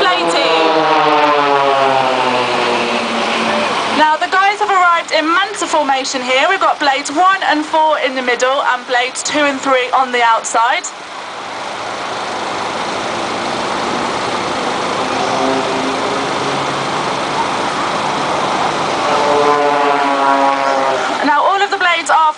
display team. Now the guys have arrived in manta formation here. We've got blades 1 and 4 in the middle and blades 2 and 3 on the outside. Now all of the blades are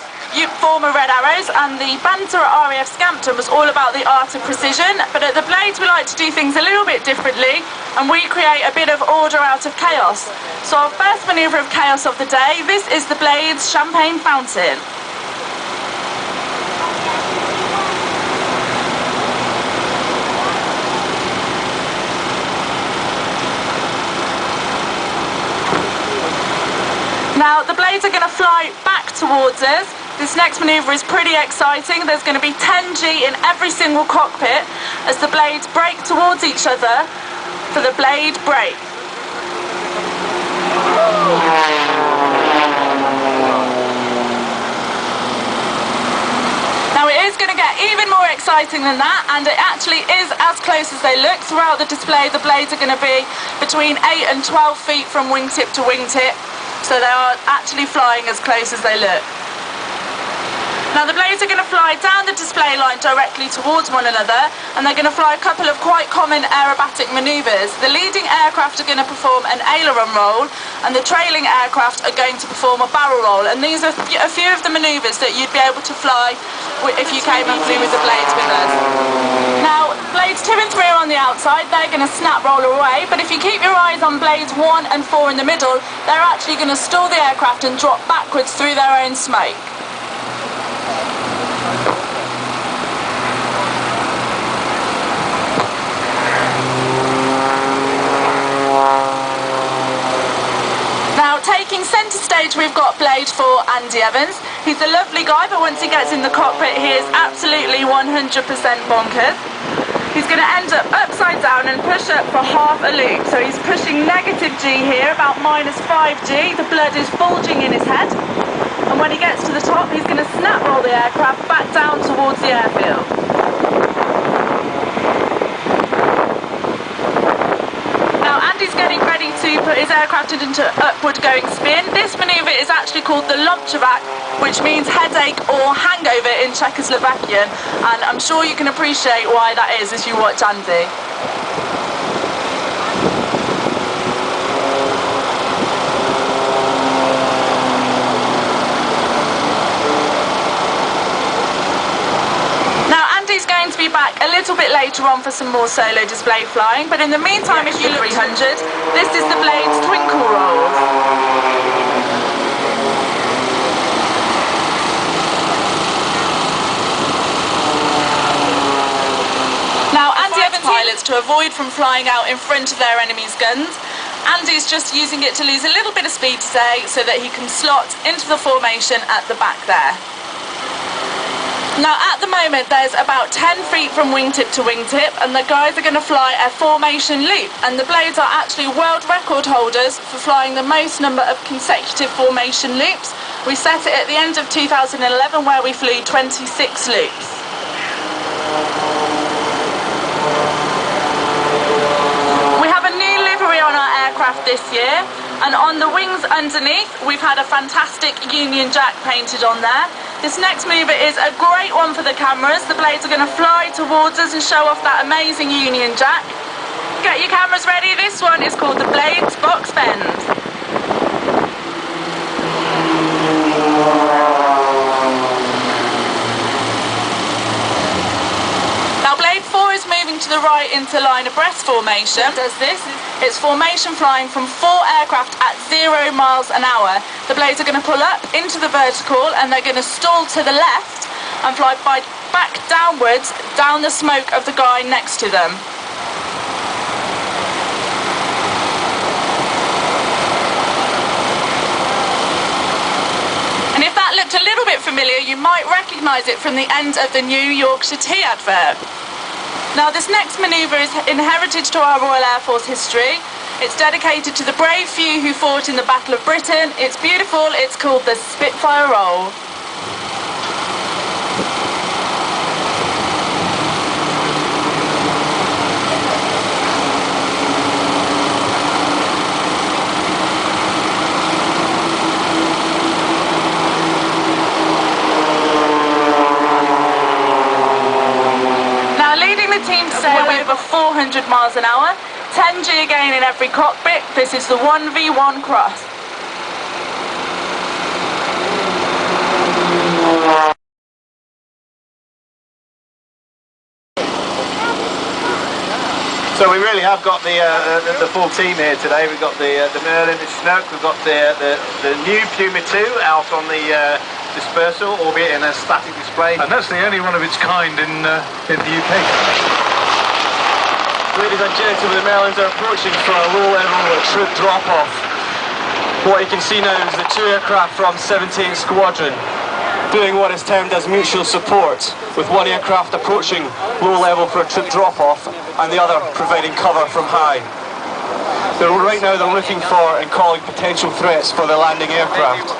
former red arrows, and the banter at RAF Scampton was all about the art of precision, but at the blades we like to do things a little bit differently, and we create a bit of order out of chaos. So our first manoeuvre of chaos of the day, this is the blades champagne fountain. Now the blades are going to fly back towards us. This next manoeuvre is pretty exciting. There's going to be 10 G in every single cockpit as the blades break towards each other for the blade break. Now it is going to get even more exciting than that, and it actually is as close as they look. Throughout the display the blades are going to be between 8 and 12 feet from wingtip to wingtip, so they are actually flying as close as they look. Now the blades are going to fly down the display line directly towards one another, and they're going to fly a couple of quite common aerobatic manoeuvres. The leading aircraft are going to perform an aileron roll, and the trailing aircraft are going to perform a barrel roll, and these are a few of the manoeuvres that you'd be able to fly if you came and flew with the blades with us. Now blades 2 and 3 are on the outside, they're going to snap roll away, but if you keep your eyes on blades 1 and 4 in the middle, they're actually going to stall the aircraft and drop backwards through their own smoke. Now taking centre stage we've got blade 4 Andy Evans. He's a lovely guy, but once he gets in the cockpit he is absolutely 100% bonkers. He's going to end up upside down and push up for half a loop. So he's pushing negative G here, about minus 5 G. The blood is bulging in his head. And when he gets to the top he's going to snap roll the aircraft back down towards the airfield. Andy's getting ready to put his aircraft into upward going spin. This manoeuvre is actually called the Lomchevak, which means headache or hangover in Czechoslovakian, and I'm sure you can appreciate why that is as you watch Andy. Andy's going to be back a little bit later on for some more solo display flying, but in the meantime, if you look 300, this is the blades twinkle rolls. Now Andy Evans pilots to avoid from flying out in front of their enemy's guns. Andy's just using it to lose a little bit of speed today so that he can slot into the formation at the back there. Now at the moment there's about 10 feet from wingtip to wingtip, and the guys are going to fly a formation loop, and the blades are actually world record holders for flying the most number of consecutive formation loops. We set it at the end of 2011 where we flew 26 loops. We have a new livery on our aircraft this year, and on the wings underneath we've had a fantastic Union Jack painted on there. This next manoeuvre is a great one for the cameras. The blades are going to fly towards us and show off that amazing Union Jack. Get your cameras ready. This one is called the Blades Box Bend. Now blade 4 is moving to the right into line abreast formation. It does this. It's formation flying from 4 aircraft at 0 miles an hour. The blades are going to pull up into the vertical and they're going to stall to the left and fly back downwards down the smoke of the guy next to them. And if that looked a little bit familiar, you might recognise it from the end of the New Yorkshire Tea advert. Now this next manoeuvre is in heritage to our Royal Air Force history. It's dedicated to the brave few who fought in the Battle of Britain. It's beautiful. It's called the Spitfire Roll. 100 miles an hour, 10G again in every cockpit. This is the 1v1 cross. So we really have got the full team here today. We've got the Merlin, the Chinook, we've got the new Puma 2 out on the dispersal, albeit in a static display. And that's the only one of its kind in the UK. Ladies and gentlemen, the Merlins are approaching for a low level troop drop-off. What you can see now is the two aircraft from 17th Squadron doing what is termed as mutual support, with one aircraft approaching low level for a troop drop-off and the other providing cover from high. Right now they're looking for and calling potential threats for the landing aircraft.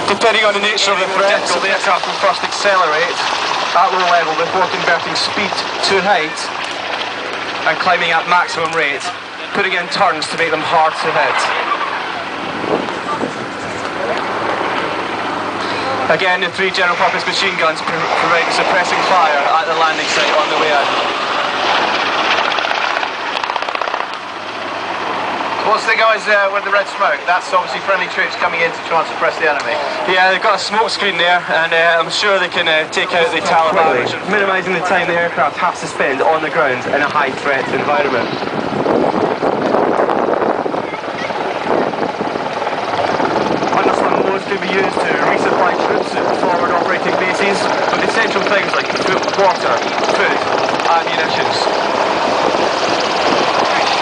Depending on the nature of the threat, the aircraft will first accelerate at low level before converting speed to height and climbing at maximum rate, putting in turns to make them hard to hit. Again, the three general purpose machine guns providing suppressing fire at the landing site on the way in. What's the guys with the red smoke? That's obviously friendly troops coming in to try and suppress the enemy. Yeah, they've got a smoke screen there, and I'm sure they can take out the Taliban, minimising the time the aircraft has to spend on the ground in a high threat environment. Underslung loads can be used to resupply troops at forward operating bases with essential things like food, water, food and munitions.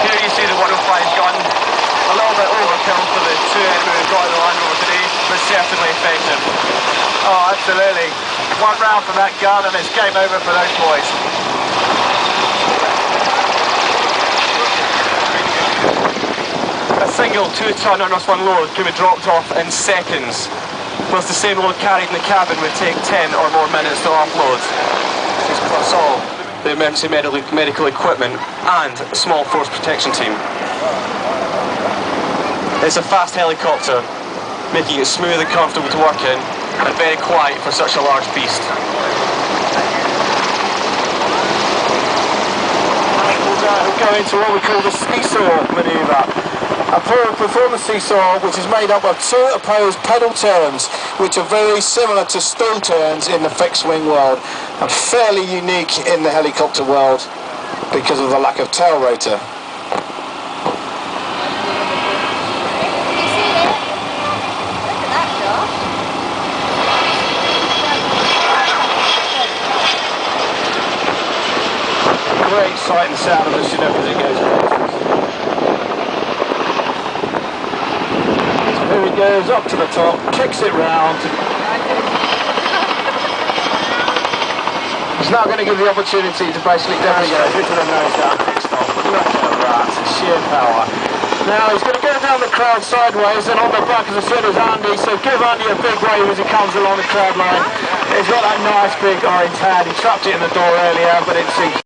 Here you see the 105 gun, a little bit overkill for the two enemy we've got in the Land Rover today, but certainly effective. Oh, absolutely. One round from that gun and it's game over for those boys. A single 2-ton underslung load can be dropped off in seconds, whilst the same load carried in the cabin would take 10 or more minutes to offload. Plus all the emergency medical equipment and a small force protection team. It's a fast helicopter, making it smooth and comfortable to work in, and very quiet for such a large beast. We'll go into what we call the seesaw manoeuvre. A performance seesaw which is made up of two opposed pedal turns, which are very similar to stall turns in the fixed wing world and fairly unique in the helicopter world because of the lack of tail rotor. Great sight and sound of the Chinook as it goes past. Here he goes up to the top, kicks it round. He's now going to give the opportunity to basically demonstrate to the nose down fixed off. Look at that, sheer power. Now he's going to go down the crowd sideways, and on the back, as I said, is Andy, so give Andy a big wave as he comes along the crowd line. He's got that nice big orange hand. He trapped it in the door earlier, but it seems